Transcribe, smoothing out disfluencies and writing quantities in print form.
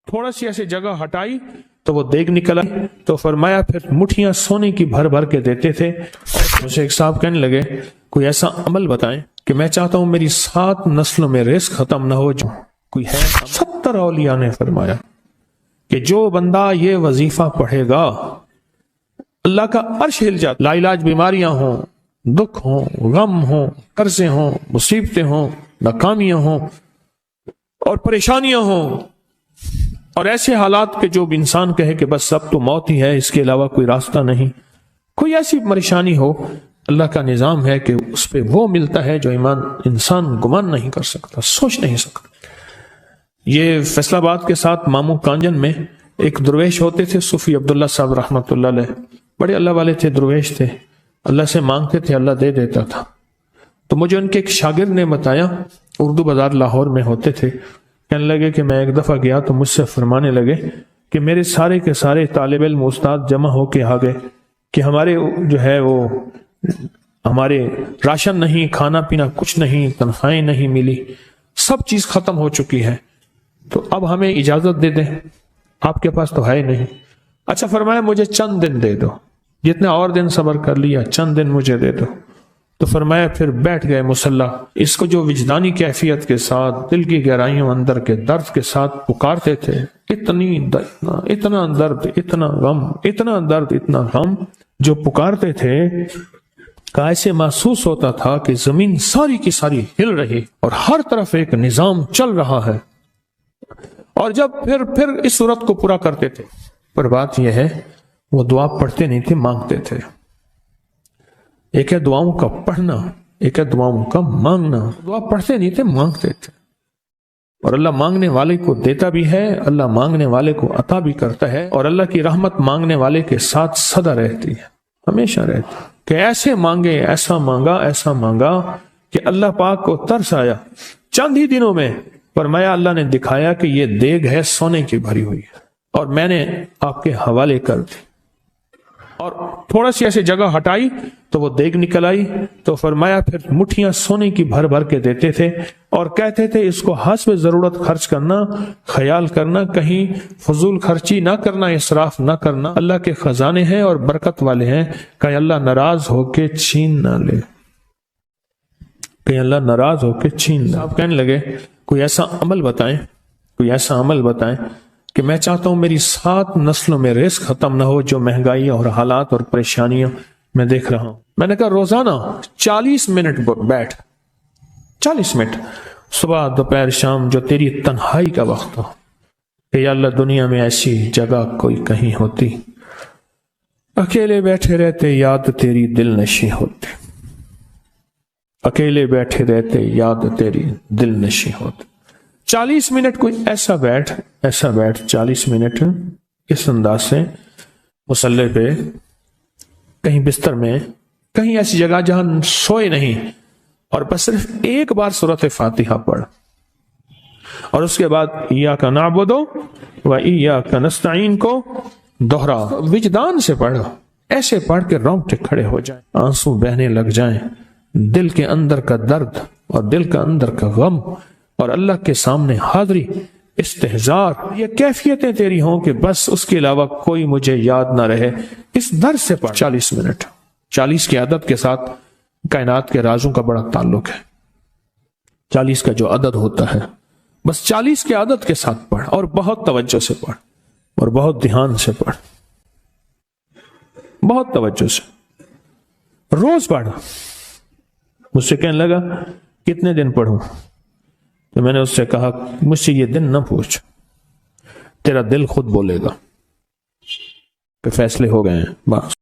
تھوڑا سی ایسی جگہ ہٹائی تو وہ دیگ نکل آئی، تو فرمایا پھر مٹھیاں سونے کی بھر بھر کے دیتے تھے۔ مجھے ایک صاحب کہنے لگے کوئی ایسا عمل بتائیں کہ میں چاہتا ہوں میری 7 نسلوں میں رزق ختم نہ ہو۔ جو کوئی ہے 70 اولیاء نے فرمایا کہ جو بندہ یہ وظیفہ پڑھے گا اللہ کا عرش ہل جاتا، لا علاج بیماریاں ہوں، دکھ ہوں، غم ہوں، قرضے ہوں، مصیبتیں ہوں، ناکامیاں ہوں اور پریشانیاں ہوں اور ایسے حالات کے جو انسان کہے کہ بس اب تو موت ہی ہے، اس کے علاوہ کوئی راستہ نہیں، کوئی ایسی پریشانی ہو، اللہ کا نظام ہے کہ اس پہ وہ ملتا ہے جو ایمان انسان گمان نہیں کر سکتا، سوچ نہیں سکتا۔ یہ فیصل آباد کے ساتھ مامو کانجن میں ایک درویش ہوتے تھے، صوفی عبداللہ صاحب رحمۃ اللہ علیہ، بڑے اللہ والے تھے، درویش تھے، اللہ سے مانگتے تھے، اللہ دے دیتا تھا۔ تو مجھے ان کے ایک شاگرد نے بتایا، اردو بازار لاہور میں ہوتے تھے، کہنے لگے کہ میں ایک دفعہ گیا تو مجھ سے فرمانے لگے کہ میرے سارے کے سارے طالب علم استاد جمع ہو کے آ گئے کہ ہمارے جو ہے وہ ہمارے راشن نہیں، کھانا پینا کچھ نہیں، تنخواہیں نہیں ملی، سب چیز ختم ہو چکی ہے، تو اب ہمیں اجازت دے دیں، آپ کے پاس تو ہے نہیں۔ اچھا فرمایا مجھے چند دن دے دو، جتنے اور دن صبر کر لیا، چند دن مجھے دے دو۔ تو فرمایا پھر بیٹھ گئے مصلی، اس کو جو وجدانی کیفیت کے ساتھ، دل کی گہرائیوں اندر کے درد کے ساتھ پکارتے تھے، اتنا درد، اتنا غم، اتنا درد، اتنا غم جو پکارتے تھے کہ ایسے محسوس ہوتا تھا کہ زمین ساری کی ساری ہل رہی اور ہر طرف ایک نظام چل رہا ہے۔ اور جب پھر اس صورت کو پورا کرتے تھے، پر بات یہ ہے وہ دعا پڑھتے نہیں تھے، مانگتے تھے۔ ایک ہے دعاؤں کا پڑھنا، ایک ہے دعاؤں کا مانگنا۔ دعا پڑھتے نہیں تھے، مانگتے تھے، اور اللہ مانگنے والے کو دیتا بھی ہے، اللہ مانگنے والے کو عطا بھی کرتا ہے، اور اللہ کی رحمت مانگنے والے کے ساتھ سدا رہتی ہے، ہمیشہ رہتی ہے، کہ ایسے مانگے، ایسا مانگا کہ اللہ پاک کو ترس آیا۔ چند ہی دنوں میں فرمایا اللہ نے دکھایا کہ یہ دیگ ہے سونے کی بھری ہوئی ہے، اور میں نے آپ کے حوالے کر دی، اور تھوڑا سی ایسی جگہ ہٹائی تو وہ دیگ نکل آئی، تو فرمایا پھر مٹھیاں سونے کی بھر بھر کے دیتے تھے، اور کہتے تھے اس کو حسب ضرورت خرچ کرنا، خیال کرنا، کہیں فضول خرچی نہ کرنا، اسراف نہ کرنا، اللہ کے خزانے ہیں اور برکت والے ہیں، کہیں اللہ ناراض ہو کے چھین نہ لے، کہیں اللہ ناراض ہو کے چھین لے۔ آپ کہنے لگے کوئی ایسا عمل بتائیں کہ میں چاہتا ہوں میری 7 نسلوں میں رزق ختم نہ ہو، جو مہنگائی اور حالات اور پریشانیاں میں دیکھ رہا ہوں۔ میں نے کہا روزانہ 40 منٹ بیٹھ، 40 منٹ صبح دوپہر شام، جو تیری تنہائی کا وقت ہو، کہ یا اللہ دنیا میں ایسی جگہ کوئی کہیں ہوتی، اکیلے بیٹھے رہتے یاد تیری دل نشیں ہوتی، اکیلے بیٹھے رہتے یاد تیری دل نشیں ہوتی۔ 40 منٹ کوئی ایسا بیٹھ 40 منٹ اس انداز سے مصلی پہ، کہیں بستر میں، کہیں ایسی جگہ جہاں سوئے نہیں، اور بس صرف ایک بار سورۃ فاتحہ پڑھ، اور اس کے بعد ایاک نعبد و ایاک نستعین کو دوہرا، وجدان سے پڑھ، ایسے پڑھ کے رونگٹے کھڑے ہو جائیں، آنسو بہنے لگ جائیں، دل کے اندر کا درد اور دل کا اندر کا غم، اور اللہ کے سامنے حاضری، استحضار، یہ کیفیتیں تیری ہوں کہ بس اس کے علاوہ کوئی مجھے یاد نہ رہے، اس در سے پڑھ 40 منٹ۔ 40 کی عدد کے ساتھ کائنات کے رازوں کا بڑا تعلق ہے۔ 40 کا جو عدد ہوتا ہے، بس 40 کے عدد کے ساتھ پڑھ، اور بہت توجہ سے پڑھ، اور بہت دھیان سے پڑھ، بہت توجہ سے روز پڑھ۔ مجھ سے کہنے لگا کتنے دن پڑھوں؟ تو میں نے اس سے کہا مجھ سے یہ دن نہ پوچھ، تیرا دل خود بولے گا کہ فیصلے ہو گئے ہیں، بس۔